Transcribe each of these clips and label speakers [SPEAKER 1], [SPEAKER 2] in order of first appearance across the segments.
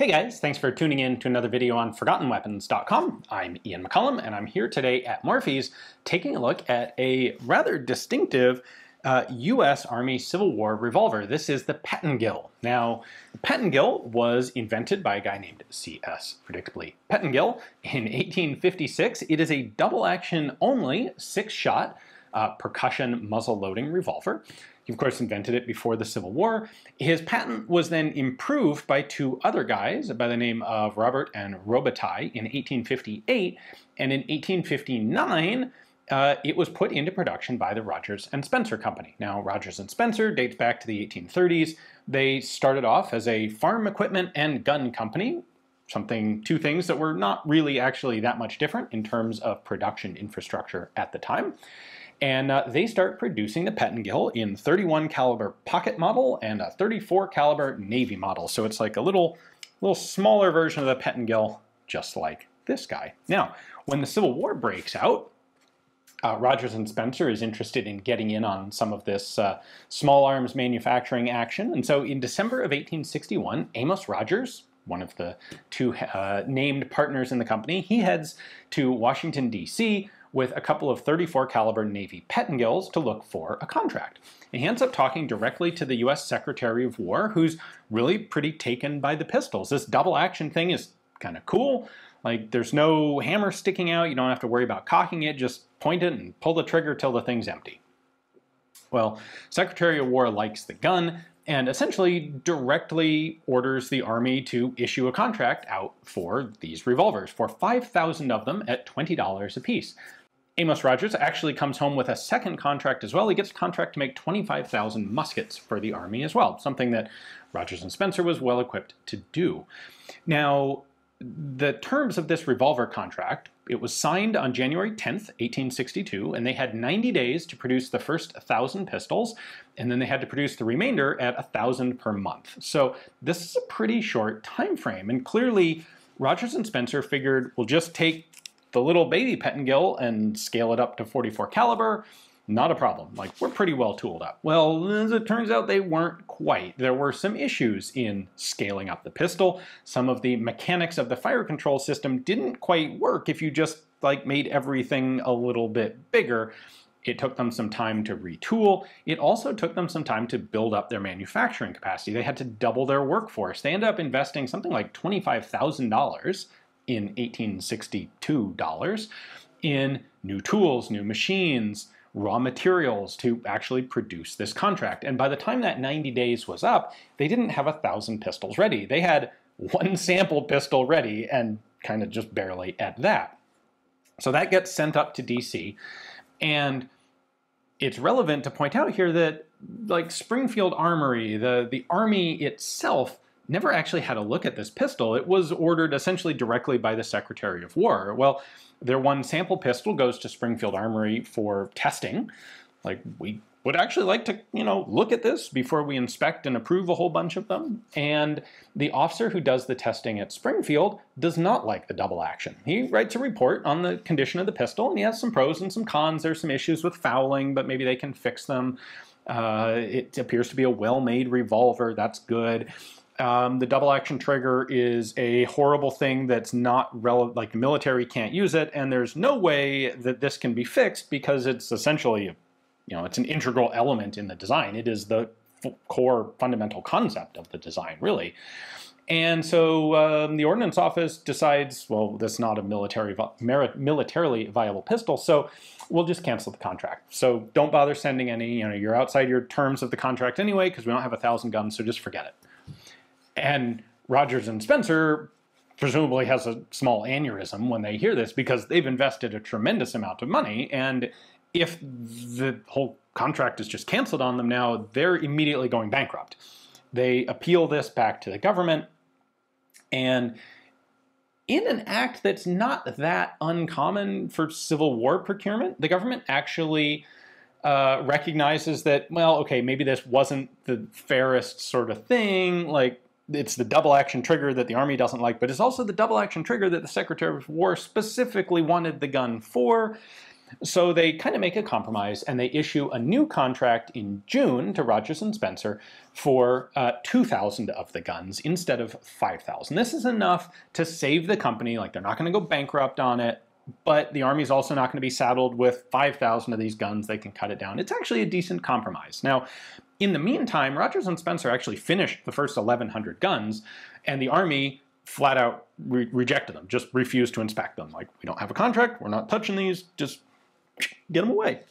[SPEAKER 1] Hey guys, thanks for tuning in to another video on ForgottenWeapons.com. I'm Ian McCullum, and I'm here today at Morphy's taking a look at a rather distinctive U.S. Army Civil War revolver. This is the Pettengill. Now, the Pettengill was invented by a guy named C.S., predictably, Pettengill in 1856. It is a double-action only, 6-shot percussion muzzle-loading revolver. He, of course, invented it before the Civil War. His patent was then improved by two other guys by the name of Robert and Robitaille in 1858, and in 1859, it was put into production by the Rogers and Spencer Company. Now, Rogers and Spencer dates back to the 1830s. They started off as a farm equipment and gun company, two things that were not really actually that much different in terms of production infrastructure at the time. And they start producing the Pettengill in 31 caliber pocket model and a 34 caliber Navy model. So it's like a little smaller version of the Pettengill, just like this guy. Now, when the Civil War breaks out, Rogers and Spencer is interested in getting in on some of this small arms manufacturing action. And so in December of 1861, Amos Rogers, one of the two named partners in the company, he heads to Washington, D.C., with a couple of 34 caliber Navy Pettengills to look for a contract. And he ends up talking directly to the U.S. Secretary of War, who's really pretty taken by the pistols. This double action thing is kind of cool. Like, there's no hammer sticking out. You don't have to worry about cocking it. Just point it and pull the trigger till the thing's empty. Well, Secretary of War likes the gun and essentially directly orders the Army to issue a contract out for these revolvers, for 5,000 of them at $20 apiece. Amos Rogers actually comes home with a second contract as well. He gets a contract to make 25,000 muskets for the Army as well, something that Rogers and Spencer was well equipped to do. Now, the terms of this revolver contract, it was signed on January 10th, 1862, and they had 90 days to produce the first 1,000 pistols, and then they had to produce the remainder at 1,000 per month. So this is a pretty short time frame, and clearly Rogers and Spencer figured we'll just take the little baby Pettengill and scale it up to 44 caliber. Not a problem. Like, we're pretty well tooled up. Well, as it turns out, they weren't quite. There were some issues in scaling up the pistol. Some of the mechanics of the fire control system didn't quite work if you just, like, made everything a little bit bigger. It took them some time to retool. It also took them some time to build up their manufacturing capacity. They had to double their workforce. They ended up investing something like $25,000 in 1862 dollars in new tools, new machines, raw materials to actually produce this contract. And by the time that 90 days was up, they didn't have 1,000 pistols ready. They had one sample pistol ready and kind of just barely at that. So that gets sent up to DC. And it's relevant to point out here that, like, Springfield Armory, the Army itself, never actually had a look at this pistol. It was ordered essentially directly by the Secretary of War. Well, their one sample pistol goes to Springfield Armory for testing. Like, we would actually like to, look at this before we inspect and approve a whole bunch of them. And the officer who does the testing at Springfield does not like the double action. He writes a report on the condition of the pistol, and he has some pros and some cons. There's some issues with fouling, but maybe they can fix them. It appears to be a well-made revolver. That's good. The double action trigger is a horrible thing that's not relevant, like the military can't use it, and there's no way that this can be fixed because it's essentially, it's an integral element in the design. It is the core fundamental concept of the design, really. And so the Ordnance Office decides, well, that's not a militarily viable pistol, so we'll just cancel the contract. So don't bother sending any, you're outside your terms of the contract anyway because we don't have 1,000 guns, so just forget it. And Rogers and Spencer presumably has a small aneurysm when they hear this because they've invested a tremendous amount of money, and if the whole contract is just canceled on them now, they're immediately going bankrupt. They appeal this back to the government, and in an act that's not that uncommon for Civil War procurement, the government actually recognizes that, well, okay, maybe this wasn't the fairest sort of thing, like, it's the double action trigger that the Army doesn't like, but it's also the double action trigger that the Secretary of War specifically wanted the gun for. So they kind of make a compromise and they issue a new contract in June to Rogers and Spencer for 2,000 of the guns instead of 5,000. This is enough to save the company. Like, they're not going to go bankrupt on it, but the Army's also not going to be saddled with 5,000 of these guns. They can cut it down. It's actually a decent compromise. Now, in the meantime, Rogers and Spencer actually finished the first 1,100 guns, and the Army flat out rejected them, just refused to inspect them. Like, we don't have a contract, we're not touching these, just get them away.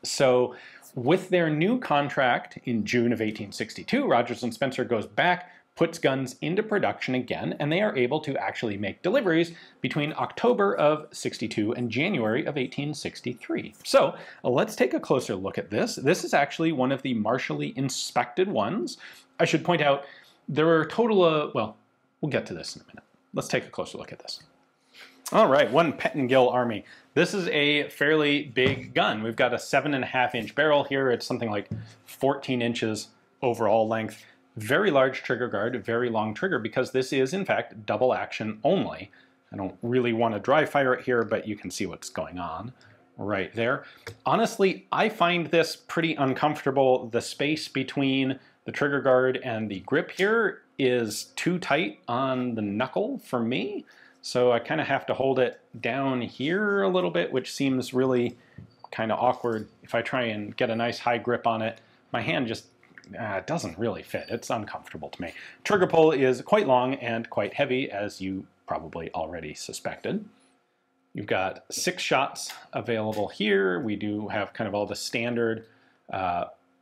[SPEAKER 1] So with their new contract in June of 1862, Rogers and Spencer goes back, puts guns into production again, and they are able to actually make deliveries between October of 62 and January of 1863. So let's take a closer look at this. This is actually one of the martially inspected ones. I should point out there are a total of, well, we'll get to this in a minute. Let's take a closer look at this. All right, one Pettengill Army. This is a fairly big gun. We've got a 7.5-inch barrel here. It's something like 14 inches overall length. Very large trigger guard, very long trigger, because this is, in fact, double action only. I don't really want to dry fire it here, but you can see what's going on right there. Honestly, I find this pretty uncomfortable. The space between the trigger guard and the grip here is too tight on the knuckle for me. So I kind of have to hold it down here a little bit, which seems really kind of awkward. If I try and get a nice high grip on it, my hand just doesn't really fit. It's uncomfortable to me. Trigger pull is quite long and quite heavy, as you probably already suspected. You've got 6 shots available here. We do have kind of all the standard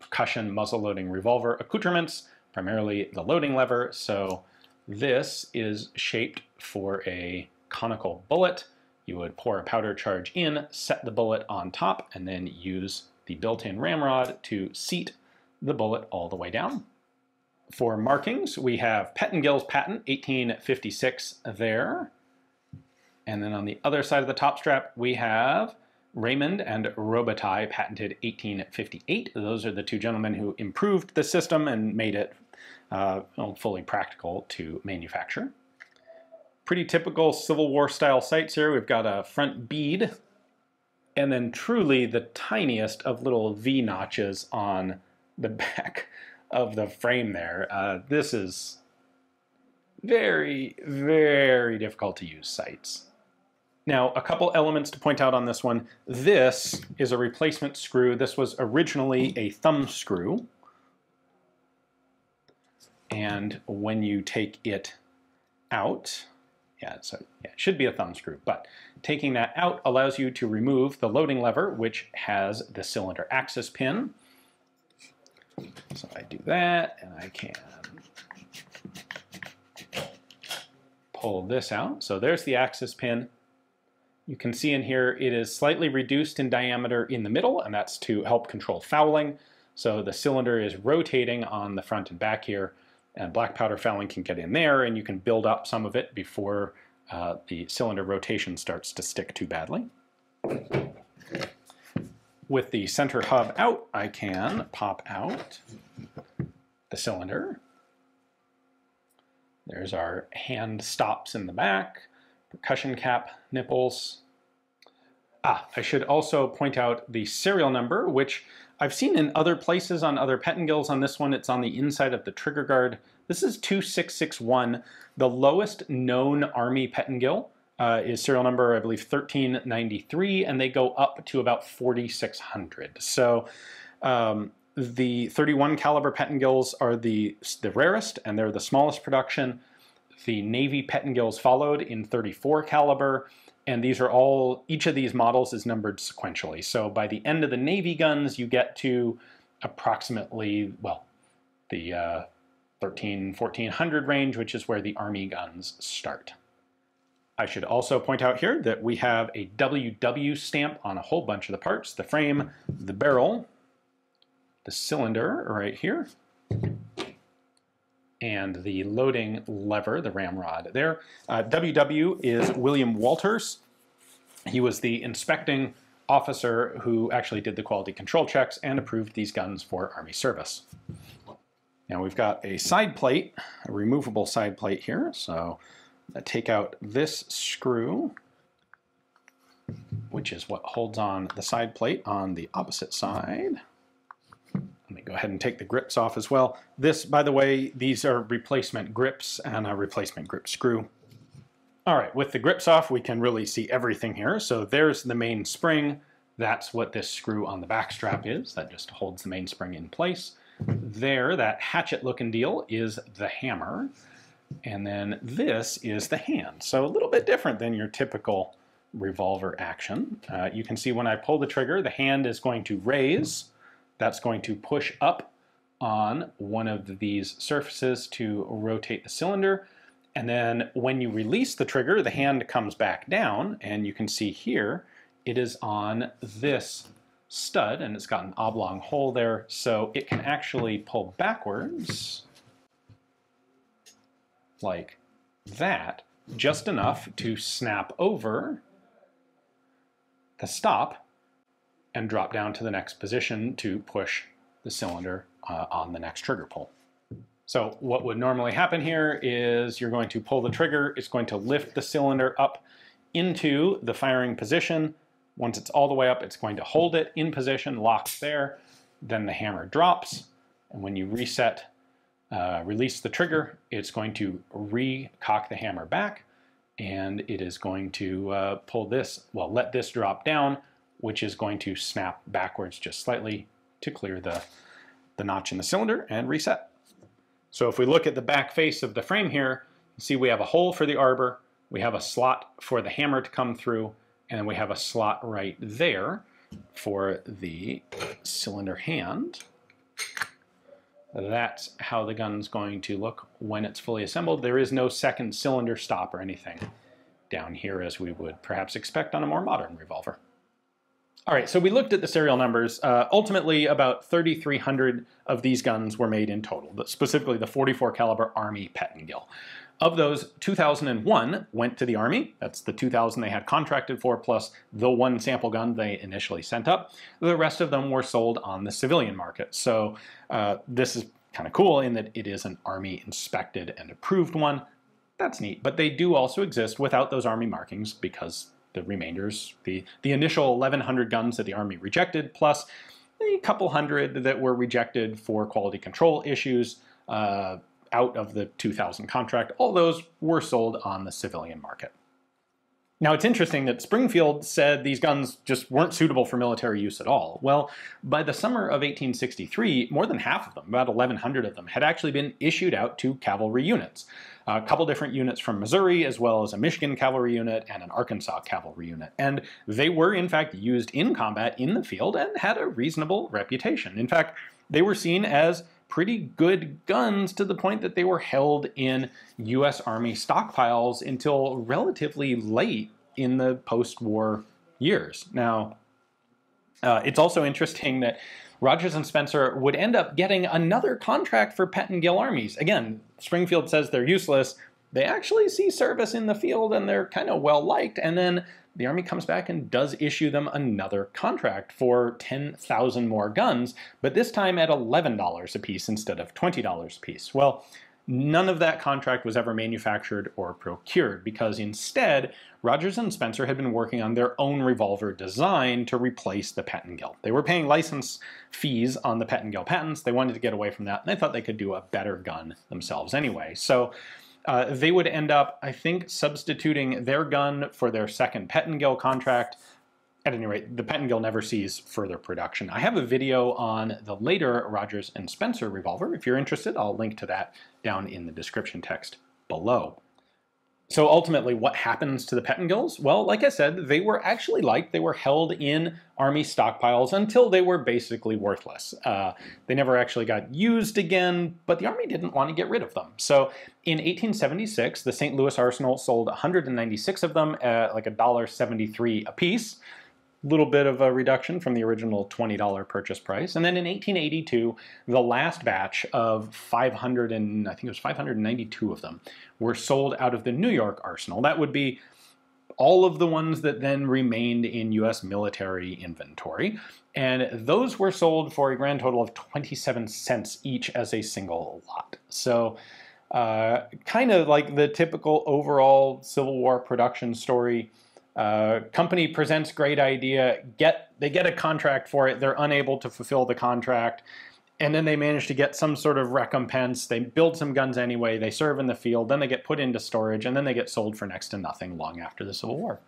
[SPEAKER 1] percussion muzzle-loading revolver accoutrements, primarily the loading lever. So this is shaped for a conical bullet. You would pour a powder charge in, set the bullet on top, and then use the built-in ramrod to seat the bullet all the way down. For markings, we have Pettengill's patent, 1856 there. And then on the other side of the top strap, we have Raymond and Robitaille, patented 1858. Those are the two gentlemen who improved the system and made it fully practical to manufacture. Pretty typical Civil War style sights here. We've got a front bead and then truly the tiniest of little V notches on the back of the frame there. This is very, very difficult to use sights. Now, a couple elements to point out on this one. This is a replacement screw. This was originally a thumb screw. And when you take it out, it should be a thumb screw, but taking that out allows you to remove the loading lever, which has the cylinder axis pin. So I do that, and I can pull this out. So there's the axis pin. You can see in here it is slightly reduced in diameter in the middle, and that's to help control fouling. So the cylinder is rotating on the front and back here, and black powder fouling can get in there, and you can build up some of it before the cylinder rotation starts to stick too badly. With the center hub out, I can pop out the cylinder. There's our hand stops in the back, percussion cap nipples. I should also point out the serial number, which I've seen in other places on other Pettengills. On this one, it's on the inside of the trigger guard. This is 2661. The lowest known Army Pettengill is serial number, I believe, 1393, and they go up to about 4600. So the 31 caliber Pettengills are the rarest, and they're the smallest production. The Navy Pettengills followed in 34 caliber, and these are all, each of these models is numbered sequentially. So by the end of the Navy guns, you get to approximately, well, the 1400 range, which is where the Army guns start. I should also point out here that we have a WW stamp on a whole bunch of the parts: the frame, the barrel, the cylinder right here, and the loading lever, the ramrod there. WW is William Walters. He was the inspecting officer who actually did the quality control checks and approved these guns for Army service. Now we've got a side plate, a removable side plate here. So I take out this screw, which is what holds on the side plate on the opposite side. Let me go ahead and take the grips off as well. This, by the way, these are replacement grips and a replacement grip screw. All right, with the grips off, we can really see everything here. So there's the main spring. That's what this screw on the back strap is. That just holds the main spring in place. There, that hatchet-looking deal is the hammer. And then this is the hand. So a little bit different than your typical revolver action. You can see when I pull the trigger, the hand is going to raise. That's going to push up on one of these surfaces to rotate the cylinder. And then when you release the trigger, the hand comes back down, and you can see here it is on this stud, and it's got an oblong hole there, so it can actually pull backwards like that, just enough to snap over the stop and drop down to the next position to push the cylinder on the next trigger pull. So what would normally happen here is you're going to pull the trigger, it's going to lift the cylinder up into the firing position. Once it's all the way up, it's going to hold it in position, locked there. Then the hammer drops, and when you reset, release the trigger, it's going to re-cock the hammer back, and it is going to pull this, well, let this drop down, which is going to snap backwards just slightly to clear the notch in the cylinder and reset. So if we look at the back face of the frame here, you see we have a hole for the arbor, we have a slot for the hammer to come through, and then we have a slot right there for the cylinder hand. That's how the gun's going to look when it's fully assembled. There is no second cylinder stop or anything down here as we would perhaps expect on a more modern revolver. All right, so we looked at the serial numbers. Ultimately, about 3,300 of these guns were made in total, but specifically the 44 caliber Army Pettengill. Of those, 2,001 went to the Army. That's the 2,000 they had contracted for, plus the one sample gun they initially sent up. The rest of them were sold on the civilian market. So this is kind of cool in that it is an Army inspected and approved one. That's neat, but they do also exist without those Army markings because the remainders, the initial 1,100 guns that the Army rejected, plus a couple hundred that were rejected for quality control issues out of the 2,000 contract, all those were sold on the civilian market. Now it's interesting that Springfield said these guns just weren't suitable for military use at all. Well, by the summer of 1863, more than half of them, about 1,100 of them, had actually been issued out to cavalry units. A couple different units from Missouri, as well as a Michigan cavalry unit and an Arkansas cavalry unit. And they were, in fact, used in combat in the field and had a reasonable reputation. In fact, they were seen as pretty good guns to the point that they were held in U.S. Army stockpiles until relatively late in the post-war years. Now, it's also interesting that Rogers and Spencer would end up getting another contract for Pettengill armies. Again, Springfield says they're useless. They actually see service in the field and they're kind of well liked. And then the Army comes back and does issue them another contract for 10,000 more guns, but this time at $11 a piece instead of $20 a piece. Well, none of that contract was ever manufactured or procured because instead, Rogers and Spencer had been working on their own revolver design to replace the Pettengill. They were paying license fees on the Pettengill patents. They wanted to get away from that, and they thought they could do a better gun themselves anyway. So they would end up, I think, substituting their gun for their second Pettengill contract. At any rate, the Pettengill never sees further production. I have a video on the later Rogers and Spencer revolver. If you're interested, I'll link to that down in the description text below. So ultimately, what happens to the Pettengills? Well, like I said, they were actually liked. They were held in Army stockpiles until they were basically worthless. They never actually got used again, but the Army didn't want to get rid of them. So in 1876, the St. Louis Arsenal sold 196 of them at like $1.73 a piece. Little bit of a reduction from the original $20 purchase price. And then in 1882, the last batch of 592 of them were sold out of the New York Arsenal. That would be all of the ones that then remained in U.S. military inventory. And those were sold for a grand total of 27 cents each as a single lot. So kind of like the typical overall Civil War production story. Company presents great idea, they get a contract for it, they're unable to fulfill the contract, and then they manage to get some sort of recompense. They build some guns anyway, they serve in the field, then they get put into storage, and then they get sold for next to nothing long after the Civil War.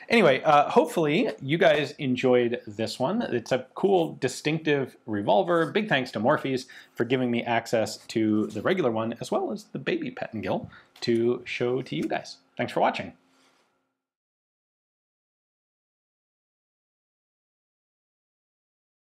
[SPEAKER 1] Anyway, hopefully you guys enjoyed this one. It's a cool, distinctive revolver. Big thanks to Morphe's for giving me access to the regular one, as well as the baby Pettengill, to show to you guys. Thanks for watching.